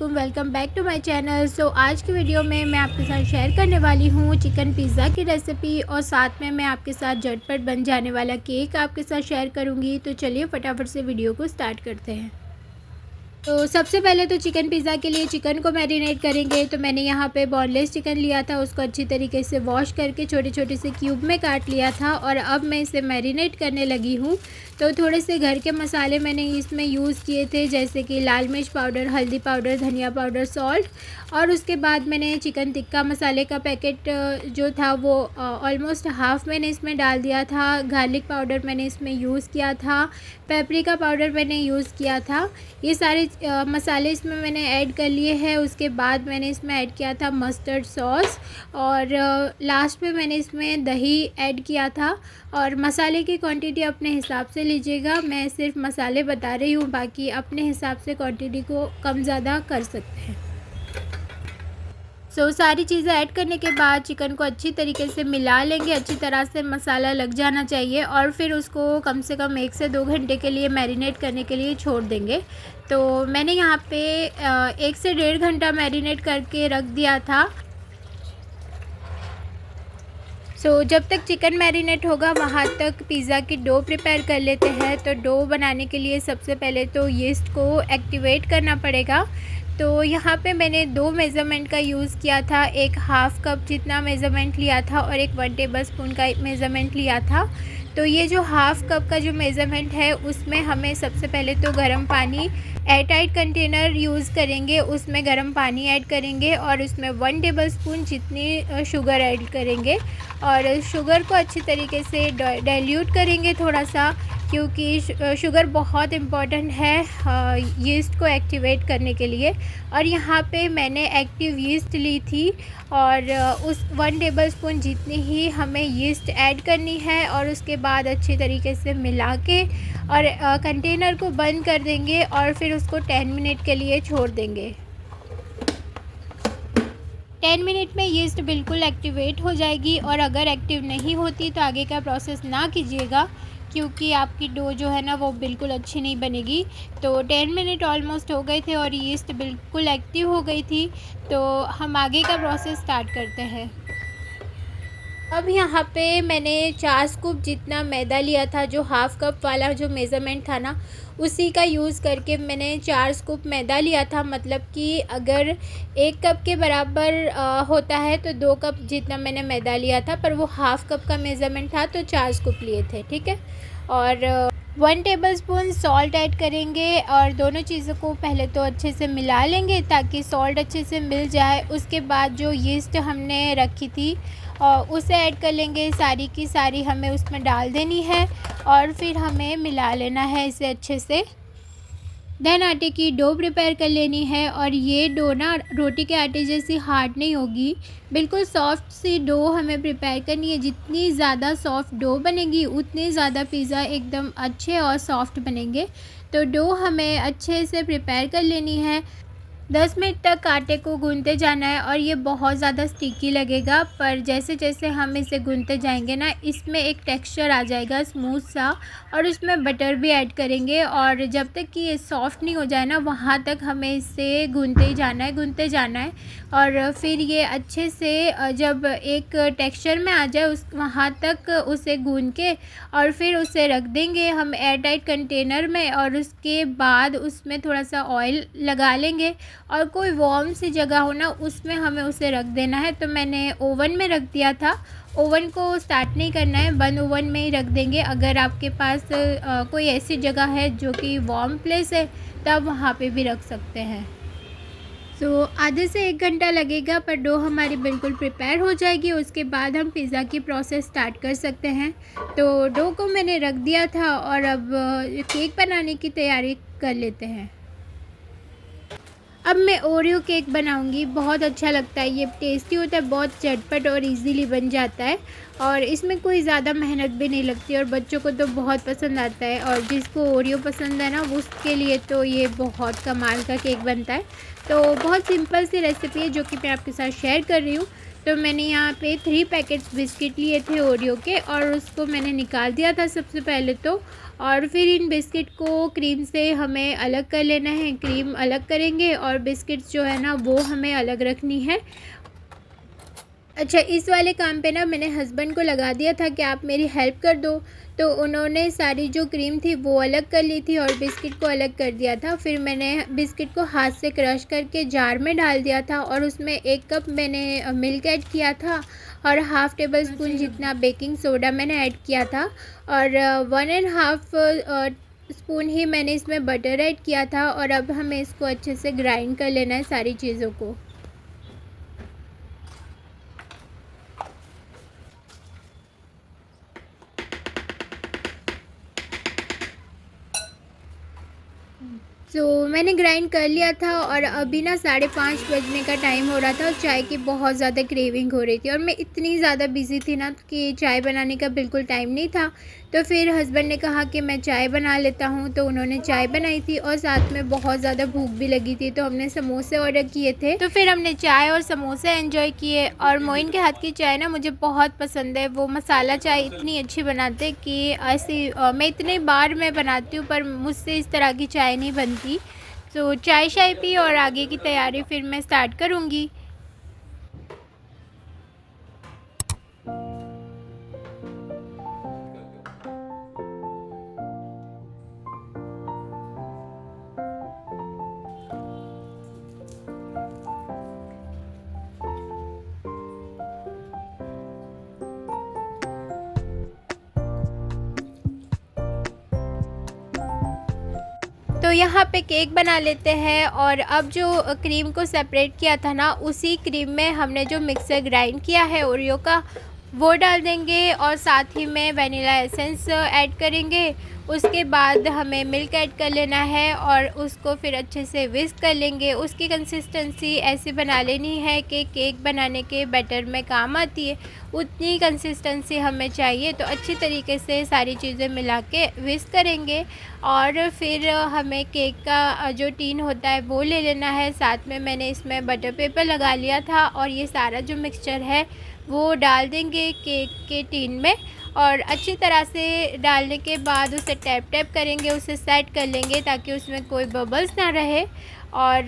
वालेकुम, welcome back to my channel. So आज की वीडियो में मैं आपके साथ शेयर करने वाली हूँ चिकन पिज़्ज़ा की रेसिपी और साथ में मैं आपके साथ झटपट बन जाने वाला केक आपके साथ शेयर करूँगी। तो चलिए फटाफट से वीडियो को स्टार्ट करते हैं। तो सबसे पहले तो चिकन पिज़्ज़ा के लिए चिकन को मैरिनेट करेंगे। तो मैंने यहाँ पे बोनलेस चिकन लिया था, उसको अच्छी तरीके से वॉश करके छोटे छोटे से क्यूब में काट लिया था और अब मैं इसे मैरिनेट करने लगी हूँ। तो थोड़े से घर के मसाले मैंने इसमें यूज़ किए थे, जैसे कि लाल मिर्च पाउडर, हल्दी पाउडर, धनिया पाउडर, सॉल्ट और उसके बाद मैंने चिकन टिक्का मसाले का पैकेट जो था वो ऑलमोस्ट हाफ़ मैंने इसमें डाल दिया था। गार्लिक पाउडर मैंने इसमें यूज़ किया था, पेपरिका पाउडर मैंने यूज़ किया था। ये सारे मसाले इसमें मैंने ऐड कर लिए हैं। उसके बाद मैंने इसमें ऐड किया था मस्टर्ड सॉस और लास्ट में मैंने इसमें दही ऐड किया था। और मसाले की क्वांटिटी अपने हिसाब से लीजिएगा, मैं सिर्फ मसाले बता रही हूँ, बाकी अपने हिसाब से क्वांटिटी को कम ज़्यादा कर सकते हैं। सारी चीज़ें ऐड करने के बाद चिकन को अच्छी तरीके से मिला लेंगे, अच्छी तरह से मसाला लग जाना चाहिए और फिर उसको कम से कम 1 से 2 घंटे के लिए मैरिनेट करने के लिए छोड़ देंगे। तो मैंने यहाँ पे 1 से 1.5 घंटा मैरिनेट करके रख दिया था। जब तक चिकन मैरिनेट होगा वहाँ तक पिज़्ज़ा की डो प्रिपेयर कर लेते हैं। तो डो बनाने के लिए सबसे पहले तो यीस्ट को एक्टिवेट करना पड़ेगा। तो यहाँ पे मैंने 2 मेज़रमेंट का यूज़ किया था, एक हाफ़ कप जितना मेज़रमेंट लिया था और एक 1 टेबलस्पून का मेज़रमेंट लिया था। तो ये जो हाफ़ कप का जो मेज़रमेंट है उसमें हमें सबसे पहले तो गर्म पानी, एयरटाइट कंटेनर यूज़ करेंगे, उसमें गर्म पानी ऐड करेंगे और उसमें 1 टेबलस्पून जितनी शुगर ऐड करेंगे और शुगर को अच्छी तरीके से डाइल्यूट करेंगे थोड़ा सा, क्योंकि शुगर बहुत इम्पॉर्टेंट है यीस्ट को एक्टिवेट करने के लिए। और यहाँ पे मैंने एक्टिव यीस्ट ली थी और उस 1 टेबलस्पून जितनी ही हमें यीस्ट ऐड करनी है और उसके बाद अच्छी तरीके से मिला के और कंटेनर को बंद कर देंगे और फिर उसको 10 मिनट के लिए छोड़ देंगे। 10 मिनट में यीस्ट बिल्कुल एक्टिवेट हो जाएगी और अगर एक्टिव नहीं होती तो आगे का प्रोसेस ना कीजिएगा, क्योंकि आपकी डो जो है ना वो बिल्कुल अच्छी नहीं बनेगी। तो 10 मिनट ऑलमोस्ट हो गए थे और यीस्ट बिल्कुल एक्टिव हो गई थी। तो हम आगे का प्रोसेस स्टार्ट करते हैं। अब यहाँ पे मैंने 4 स्कूप जितना मैदा लिया था, जो हाफ़ कप वाला जो मेज़रमेंट था ना उसी का यूज़ करके मैंने 4 स्कूप मैदा लिया था। मतलब कि अगर 1 कप के बराबर होता है तो 2 कप जितना मैंने मैदा लिया था, पर वो हाफ़ कप का मेज़रमेंट था तो 4 स्कूप लिए थे, ठीक है। और 1 टेबलस्पून सॉल्ट ऐड करेंगे और दोनों चीज़ों को पहले तो अच्छे से मिला लेंगे ताकि सॉल्ट अच्छे से मिल जाए। उसके बाद जो यीस्ट हमने रखी थी और उसे ऐड कर लेंगे, सारी की सारी हमें उसमें डाल देनी है और फिर हमें मिला लेना है इसे अच्छे से। देन आटे की डो प्रिपेयर कर लेनी है और ये डो ना रोटी के आटे जैसी हार्ड नहीं होगी, बिल्कुल सॉफ्ट सी डो हमें प्रिपेयर करनी है। जितनी ज़्यादा सॉफ्ट डो बनेगी उतनी ज़्यादा पिज़्ज़ा एकदम अच्छे और सॉफ्ट बनेंगे। तो डो हमें अच्छे से प्रिपेयर कर लेनी है। 10 मिनट तक आटे को गूंथते जाना है और ये बहुत ज़्यादा स्टिकी लगेगा, पर जैसे जैसे हम इसे गूंथते जाएंगे ना इसमें एक टेक्सचर आ जाएगा स्मूथ सा और उसमें बटर भी ऐड करेंगे। और जब तक कि ये सॉफ़्ट नहीं हो जाए ना वहाँ तक हमें इसे गूंथते जाना है और फिर ये अच्छे से जब एक टेक्सचर में आ जाए उस वहाँ तक उसे गूंथ के और फिर उसे रख देंगे हम एयरटाइट कंटेनर में और उसके बाद उसमें थोड़ा सा ऑयल लगा लेंगे और कोई वार्म सी जगह हो ना उसमें हमें उसे रख देना है। तो मैंने ओवन में रख दिया था। ओवन को स्टार्ट नहीं करना है, बंद ओवन में ही रख देंगे। अगर आपके पास कोई ऐसी जगह है जो कि वार्म प्लेस है तब वहाँ पे भी रख सकते हैं। आधे से 1 घंटा लगेगा, पर डो हमारी बिल्कुल प्रिपेयर हो जाएगी। उसके बाद हम पिज़्ज़ा की प्रोसेस स्टार्ट कर सकते हैं। तो डो को मैंने रख दिया था और अब केक बनाने की तैयारी कर लेते हैं। अब मैं ओरियो केक बनाऊंगी। बहुत अच्छा लगता है, ये टेस्टी होता है, बहुत झटपट और इजीली बन जाता है और इसमें कोई ज़्यादा मेहनत भी नहीं लगती और बच्चों को तो बहुत पसंद आता है। और जिसको ओरियो पसंद है ना उसके लिए तो ये बहुत कमाल का केक बनता है। तो बहुत सिंपल सी रेसिपी है जो कि मैं आपके साथ शेयर कर रही हूँ। तो मैंने यहाँ पे 3 पैकेट्स बिस्किट लिए थे ओरियो के और उसको मैंने निकाल दिया था सबसे पहले तो। और फिर इन बिस्किट को क्रीम से हमें अलग कर लेना है, क्रीम अलग करेंगे और बिस्किट्स जो है ना वो हमें अलग रखनी है। अच्छा, इस वाले काम पे ना मैंने हस्बैंड को लगा दिया था कि आप मेरी हेल्प कर दो, तो उन्होंने सारी जो क्रीम थी वो अलग कर ली थी और बिस्किट को अलग कर दिया था। फिर मैंने बिस्किट को हाथ से क्रश करके जार में डाल दिया था और उसमें 1 कप मैंने मिल्क ऐड किया था और हाफ़ टेबल स्पून जितना बेकिंग सोडा मैंने ऐड किया था और 1.5 स्पून ही मैंने इसमें बटर ऐड किया था। और अब हमें इसको अच्छे से ग्राइंड कर लेना है सारी चीज़ों को। मैंने ग्राइंड कर लिया था और अभी ना 5:30 बजने का टाइम हो रहा था और चाय की बहुत ज़्यादा क्रेविंग हो रही थी और मैं इतनी ज़्यादा बिज़ी थी ना कि चाय बनाने का बिल्कुल टाइम नहीं था। तो फिर हस्बैंड ने कहा कि मैं चाय बना लेता हूँ, तो उन्होंने चाय बनाई थी और साथ में बहुत ज़्यादा भूख भी लगी थी, तो हमने समोसे ऑर्डर किए थे। तो फिर हमने चाय और समोसे एंजॉय किए और मोइन के हाथ की चाय ना मुझे बहुत पसंद है। वो मसाला चाय इतनी अच्छी बनाते कि ऐसी मैं इतने बार मैं बनाती हूँ पर मुझसे इस तरह की चाय नहीं बनती। तो चाय शाय पी और आगे की तैयारी फिर मैं स्टार्ट करूँगी। तो यहाँ पे केक बना लेते हैं और अब जो क्रीम को सेपरेट किया था ना, उसी क्रीम में हमने जो मिक्सर ग्राइंड किया है ओरियो का वो डाल देंगे और साथ ही में वनीला एसेंस ऐड करेंगे। उसके बाद हमें मिल्क ऐड कर लेना है और उसको फिर अच्छे से विस्क कर लेंगे। उसकी कंसिस्टेंसी ऐसी बना लेनी है कि केक बनाने के बैटर में काम आती है, उतनी कंसिस्टेंसी हमें चाहिए। तो अच्छी तरीके से सारी चीज़ें मिला के विस्क करेंगे और फिर हमें केक का जो टीन होता है वो ले लेना है। साथ में मैंने इसमें बटर पेपर लगा लिया था और ये सारा जो मिक्सचर है वो डाल देंगे केक के टीन में और अच्छी तरह से डालने के बाद उसे टैप टैप करेंगे, उसे सेट कर लेंगे ताकि उसमें कोई बबल्स ना रहे। और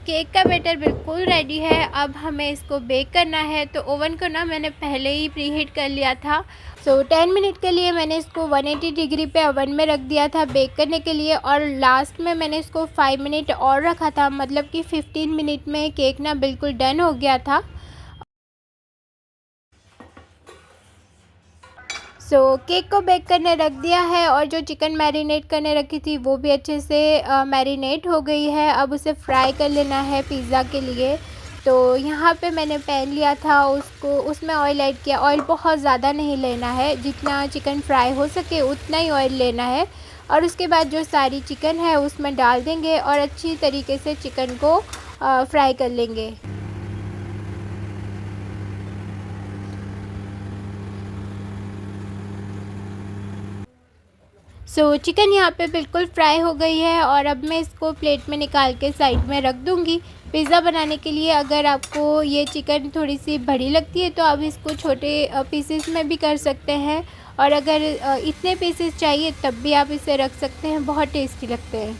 केक का बैटर बिल्कुल रेडी है। अब हमें इसको बेक करना है। तो ओवन को ना मैंने पहले ही प्री हीट कर लिया था। 10 मिनट के लिए मैंने इसको 180 डिग्री पे ओवन में रख दिया था बेक करने के लिए और लास्ट में मैंने इसको 5 मिनट और रखा था, मतलब कि 15 मिनट में केक ना बिल्कुल डन हो गया था। केक को बेक करने रख दिया है और जो चिकन मैरिनेट करने रखी थी वो भी अच्छे से मैरिनेट हो गई है। अब उसे फ्राई कर लेना है पिज़्ज़ा के लिए। तो यहाँ पे मैंने पैन लिया था, उसमें ऑयल ऐड किया। ऑयल बहुत ज़्यादा नहीं लेना है, जितना चिकन फ्राई हो सके उतना ही ऑयल लेना है। और उसके बाद जो सारी चिकन है उसमें डाल देंगे और अच्छी तरीके से चिकन को फ्राई कर लेंगे। चिकन यहाँ पे बिल्कुल फ्राई हो गई है और अब मैं इसको प्लेट में निकाल के साइड में रख दूँगी। पिज़्ज़ा बनाने के लिए अगर आपको ये चिकन थोड़ी सी बड़ी लगती है तो आप इसको छोटे पीसेस में भी कर सकते हैं और अगर इतने पीसेस चाहिए तब भी आप इसे रख सकते हैं, बहुत टेस्टी लगते हैं।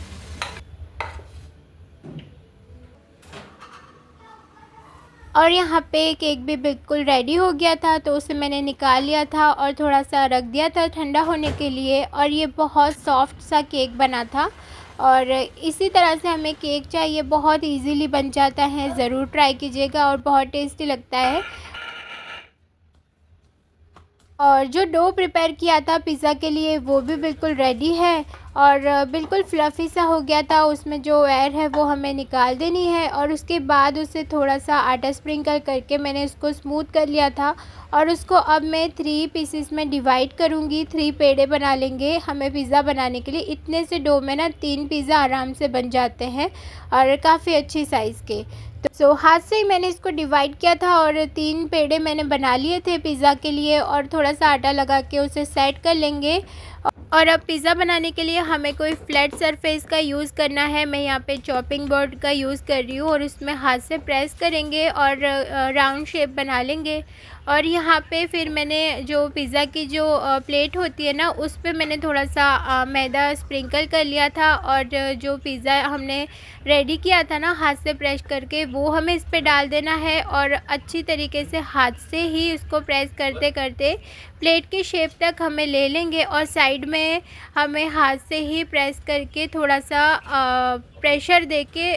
और यहाँ पे केक भी बिल्कुल रेडी हो गया था, तो उसे मैंने निकाल लिया था और थोड़ा सा रख दिया था ठंडा होने के लिए और ये बहुत सॉफ्ट सा केक बना था। और इसी तरह से हमें केक चाहिए, बहुत इजीली बन जाता है, ज़रूर ट्राई कीजिएगा और बहुत टेस्टी लगता है। और जो डो प्रिपेयर किया था पिज़्ज़ा के लिए वो भी बिल्कुल रेडी है और बिल्कुल फ्लफ़ी सा हो गया था। उसमें जो एयर है वो हमें निकाल देनी है और उसके बाद उसे थोड़ा सा आटा स्प्रिंकल करके मैंने उसको स्मूथ कर लिया था और उसको अब मैं 3 पीसेस में डिवाइड करूँगी। 3 पेड़े बना लेंगे हमें पिज़्ज़ा बनाने के लिए। इतने से डो में ना 3 पिज़्ज़ा आराम से बन जाते हैं और काफ़ी अच्छी साइज़ के। तो हाथ से ही मैंने इसको डिवाइड किया था और 3 पेड़े मैंने बना लिए थे पिज़्ज़ा के लिए और थोड़ा सा आटा लगा के उसे सेट कर लेंगे। और अब पिज़्ज़ा बनाने के लिए हमें कोई फ्लैट सरफेस का यूज़ करना है। मैं यहाँ पे चॉपिंग बोर्ड का यूज़ कर रही हूँ और उसमें हाथ से प्रेस करेंगे और राउंड शेप बना लेंगे। और यहाँ पे फिर मैंने जो पिज़्ज़ा की जो प्लेट होती है ना, उस पे मैंने थोड़ा सा मैदा स्प्रिंकल कर लिया था और जो पिज़्ज़ा हमने रेडी किया था ना हाथ से प्रेस करके, वो हमें इस पे डाल देना है और अच्छी तरीके से हाथ से ही इसको प्रेस करते करते प्लेट की शेप तक हमें ले लेंगे। और साइड में हमें हाथ से ही प्रेस करके थोड़ा सा प्रेशर देके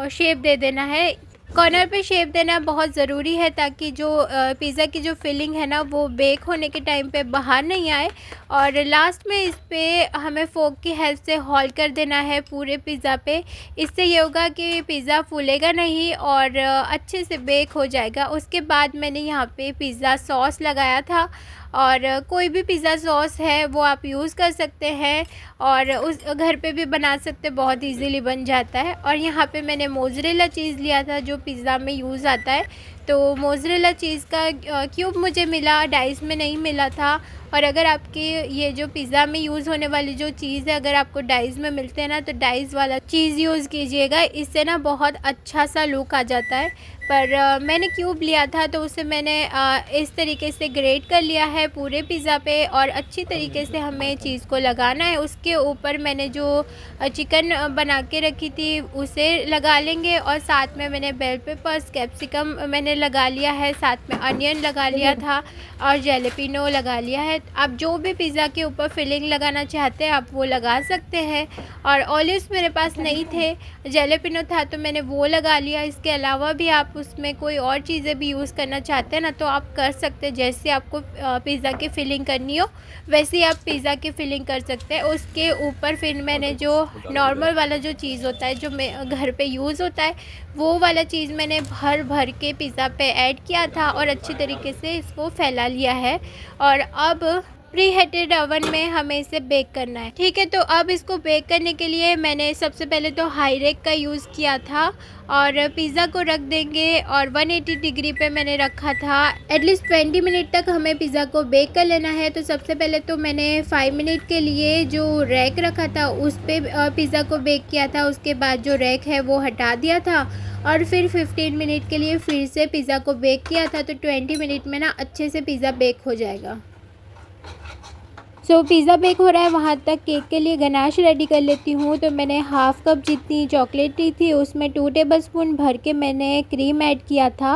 शेप दे देना है। कॉर्नर पे शेप देना बहुत ज़रूरी है ताकि जो पिज़्ज़ा की जो फिलिंग है ना, वो बेक होने के टाइम पे बाहर नहीं आए। और लास्ट में इस पे हमें फोक की हेल्प से होल्ड कर देना है पूरे पिज़्ज़ा पे। इससे ये होगा कि पिज़्ज़ा फूलेगा नहीं और अच्छे से बेक हो जाएगा। उसके बाद मैंने यहाँ पे पिज़्ज़ा सॉस लगाया था और कोई भी पिज़्ज़ा सॉस है वो आप यूज़ कर सकते हैं और उस घर पे भी बना सकते, बहुत इजीली बन जाता है। और यहाँ पे मैंने मोज़रेला चीज़ लिया था जो पिज़्ज़ा में यूज़ आता है। तो मोज़रेला चीज़ का क्यूब मुझे मिला, डाइस में नहीं मिला था। और अगर आपकी ये जो पिज़्ज़ा में यूज़ होने वाली जो चीज़ है, अगर आपको डाइस में मिलते हैं ना, तो डाइस वाला चीज़ यूज़ कीजिएगा। इससे ना बहुत अच्छा सा लुक आ जाता है। पर मैंने क्यूब लिया था तो उसे मैंने इस तरीके से ग्रेट कर लिया है पूरे पिज़्ज़ा पे और अच्छी तरीके से हमें चीज़ को लगाना है। उसके ऊपर मैंने जो चिकन बना के रखी थी उसे लगा लेंगे और साथ में मैंने बेल पेपर्स, कैप्सिकम मैंने लगा लिया है, साथ में अनियन लगा लिया था और जैलेपिनो लगा लिया है। आप जो भी पिज़्ज़ा के ऊपर फिलिंग लगाना चाहते हैं आप वो लगा सकते हैं। और ऑलिव्स मेरे पास नहीं थे, जैलेपिनो था तो मैंने वो लगा लिया। इसके अलावा भी आप उसमें कोई और चीज़ें भी यूज़ करना चाहते हैं ना, तो आप कर सकते हैं। जैसे आपको पिज़्ज़ा की फिलिंग करनी हो वैसे ही आप पिज़्ज़ा की फिलिंग कर सकते हैं। उसके ऊपर फिर मैंने जो नॉर्मल वाला जो चीज़ होता है जो घर पे यूज़ होता है, वो वाला चीज़ मैंने भर भर के पिज़्ज़ा पे ऐड किया था और अच्छी तरीके से इसको फैला लिया है। और अब प्री हीटेड ओवन में हमें इसे बेक करना है। ठीक है, तो अब इसको बेक करने के लिए मैंने सबसे पहले तो हाई रेक का यूज़ किया था और पिज़्ज़ा को रख देंगे और 180 डिग्री पे मैंने रखा था। एटलीस्ट 20 मिनट तक हमें पिज़्ज़ा को बेक कर लेना है। तो सबसे पहले तो मैंने 5 मिनट के लिए जो रैक रखा था उस पर पिज़्ज़ा को बेक किया था। उसके बाद जो रैक है वो हटा दिया था और फिर 15 मिनट के लिए फिर से पिज़्ज़ा को बेक किया था। तो 20 मिनट में ना अच्छे से पिज़्ज़ा बेक हो जाएगा। सो पिज़्ज़ा बेक हो रहा है, वहाँ तक केक के लिए गनाश रेडी कर लेती हूँ। तो मैंने हाफ़ कप जितनी चॉकलेट ली थी उसमें 2 टेबलस्पून भर के मैंने क्रीम ऐड किया था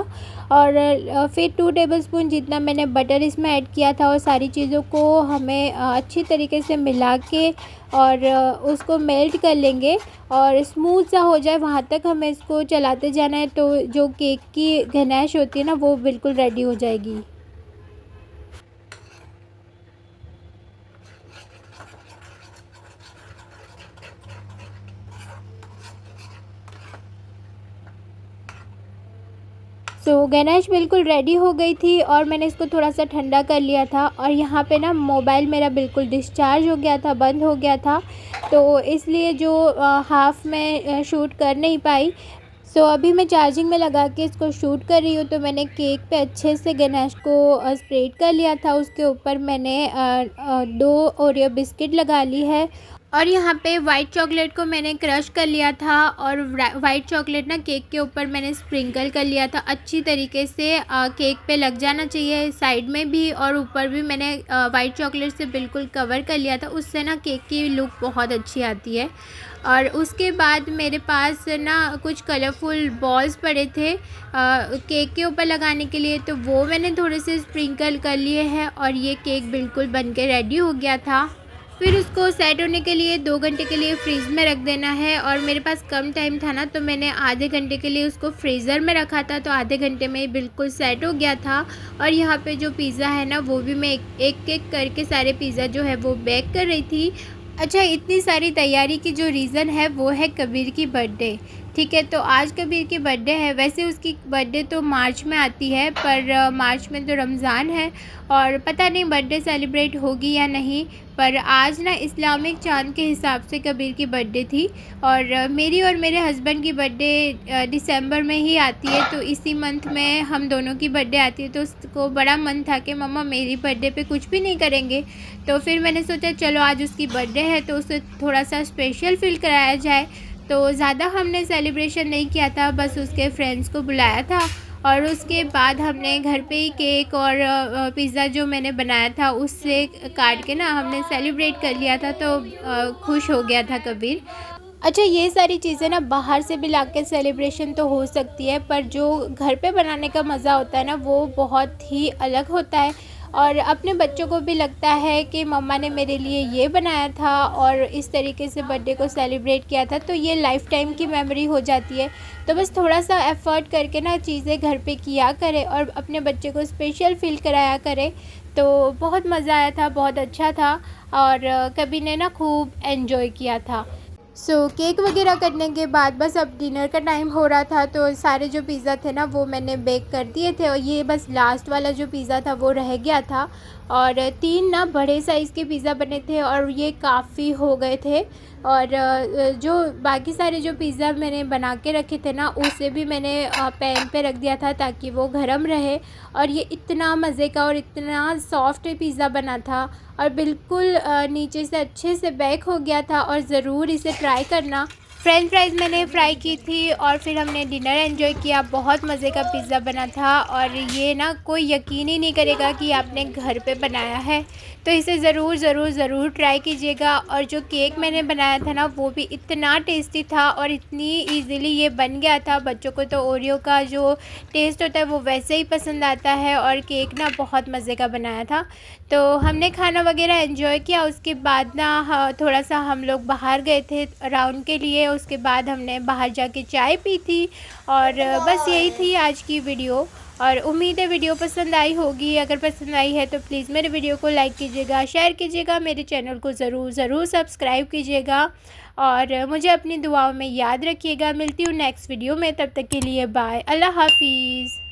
और फिर 2 टेबलस्पून जितना मैंने बटर इसमें ऐड किया था। और सारी चीज़ों को हमें अच्छी तरीके से मिला के और उसको मेल्ट कर लेंगे और स्मूथ सा हो जाए वहाँ तक हमें इसको चलाते जाना है। तो जो केक की गनाश होती है ना, वो बिल्कुल रेडी हो जाएगी। गैनाश बिल्कुल रेडी हो गई थी और मैंने इसको थोड़ा सा ठंडा कर लिया था। और यहाँ पे ना मोबाइल मेरा बिल्कुल डिस्चार्ज हो गया था, बंद हो गया था, तो इसलिए जो हाफ़ में शूट कर नहीं पाई। अभी मैं चार्जिंग में लगा के इसको शूट कर रही हूँ। तो मैंने केक पे अच्छे से गैनाश को स्प्रेड कर लिया था। उसके ऊपर मैंने 2 ओरियो बिस्किट लगा ली है और यहाँ पे वाइट चॉकलेट को मैंने क्रश कर लिया था और वाइट चॉकलेट ना केक के ऊपर मैंने स्प्रिंकल कर लिया था। अच्छी तरीके से केक पे लग जाना चाहिए, साइड में भी और ऊपर भी मैंने वाइट चॉकलेट से बिल्कुल कवर कर लिया था। उससे ना केक की लुक बहुत अच्छी आती है। और उसके बाद मेरे पास ना कुछ कलरफुल बॉल्स पड़े थे केक के ऊपर लगाने के लिए, तो वो मैंने थोड़े से स्प्रिंकल कर लिए हैं और ये केक बिल्कुल बन के रेडी हो गया था। फिर उसको सेट होने के लिए 2 घंटे के लिए फ्रीज़ में रख देना है। और मेरे पास कम टाइम था ना, तो मैंने आधे घंटे के लिए उसको फ्रीज़र में रखा था, तो आधे घंटे में बिल्कुल सेट हो गया था। और यहाँ पे जो पिज़्ज़ा है ना, वो भी मैं एक एक करके सारे पिज़्ज़ा जो है वो बेक कर रही थी। अच्छा, इतनी सारी तैयारी की जो रीज़न है वो है कबीर की बर्थडे। ठीक है, तो आज कबीर की बर्थडे है। वैसे उसकी बर्थडे तो मार्च में आती है, पर मार्च में तो रमज़ान है और पता नहीं बर्थडे सेलिब्रेट होगी या नहीं। पर आज ना इस्लामिक चाँद के हिसाब से कबीर की बर्थडे थी और मेरी और मेरे हस्बैंड की बर्थडे दिसंबर में ही आती है, तो इसी मंथ में हम दोनों की बर्थडे आती है। तो उसको बड़ा मन था कि मम्मा मेरी बर्थडे पे कुछ भी नहीं करेंगे, तो फिर मैंने सोचा चलो आज उसकी बर्थडे है तो उसे थोड़ा सा स्पेशल फ़ील कराया जाए। तो ज़्यादा हमने सेलिब्रेशन नहीं किया था, बस उसके फ्रेंड्स को बुलाया था और उसके बाद हमने घर पे ही केक और पिज़्ज़ा जो मैंने बनाया था उससे काट के ना हमने सेलिब्रेट कर लिया था। तो खुश हो गया था कबीर। अच्छा, ये सारी चीज़ें ना बाहर से भी लाके सेलिब्रेशन तो हो सकती है, पर जो घर पे बनाने का मज़ा होता है ना वो बहुत ही अलग होता है और अपने बच्चों को भी लगता है कि मम्मा ने मेरे लिए ये बनाया था और इस तरीके से बर्थडे को सेलिब्रेट किया था, तो ये लाइफ़ टाइम की मेमोरी हो जाती है। तो बस थोड़ा सा एफ़र्ट करके ना चीज़ें घर पे किया करें और अपने बच्चे को स्पेशल फ़ील कराया करें। तो बहुत मज़ा आया था, बहुत अच्छा था और कबीर ने ना खूब एन्जॉय किया था। केक वगैरह कटने के बाद बस अब डिनर का टाइम हो रहा था, तो सारे जो पिज़्ज़ा थे ना वो मैंने बेक कर दिए थे और ये बस लास्ट वाला जो पिज़्ज़ा था वो रह गया था और 3 ना बड़े साइज़ के पिज़्ज़ा बने थे और ये काफ़ी हो गए थे। और जो बाकी सारे जो पिज़्ज़ा मैंने बना के रखे थे ना उसे भी मैंने पैन पे रख दिया था ताकि वो गर्म रहे। और ये इतना मज़े का और इतना सॉफ्ट पिज़्ज़ा बना था और बिल्कुल नीचे से अच्छे से बेक हो गया था और ज़रूर इसे ट्राई करना। फ्रेंच फ्राइज़ मैंने फ्राई की थी और फिर हमने डिनर एंजॉय किया। बहुत मज़े का पिज़्ज़ा बना था और ये ना कोई यकीन ही नहीं करेगा कि आपने घर पे बनाया है। तो इसे ज़रूर ज़रूर ज़रूर ट्राई कीजिएगा। और जो केक मैंने बनाया था ना वो भी इतना टेस्टी था और इतनी ईज़िली ये बन गया था। बच्चों को तो ओरियो का जो टेस्ट होता है वो वैसे ही पसंद आता है और केक ना बहुत मज़े का बनाया था। तो हमने खाना वगैरह एंजॉय किया। उसके बाद ना थोड़ा सा हम लोग बाहर गए थे राउंड के लिए। उसके बाद हमने बाहर जाके चाय पी थी और बस यही थी आज की वीडियो। और उम्मीद है वीडियो पसंद आई होगी। अगर पसंद आई है तो प्लीज़ मेरे वीडियो को लाइक कीजिएगा, शेयर कीजिएगा, मेरे चैनल को ज़रूर ज़रूर सब्सक्राइब कीजिएगा और मुझे अपनी दुआओं में याद रखिएगा। मिलती हूँ नेक्स्ट वीडियो में, तब तक के लिए बाय, अल्लाह हाफ़िज़।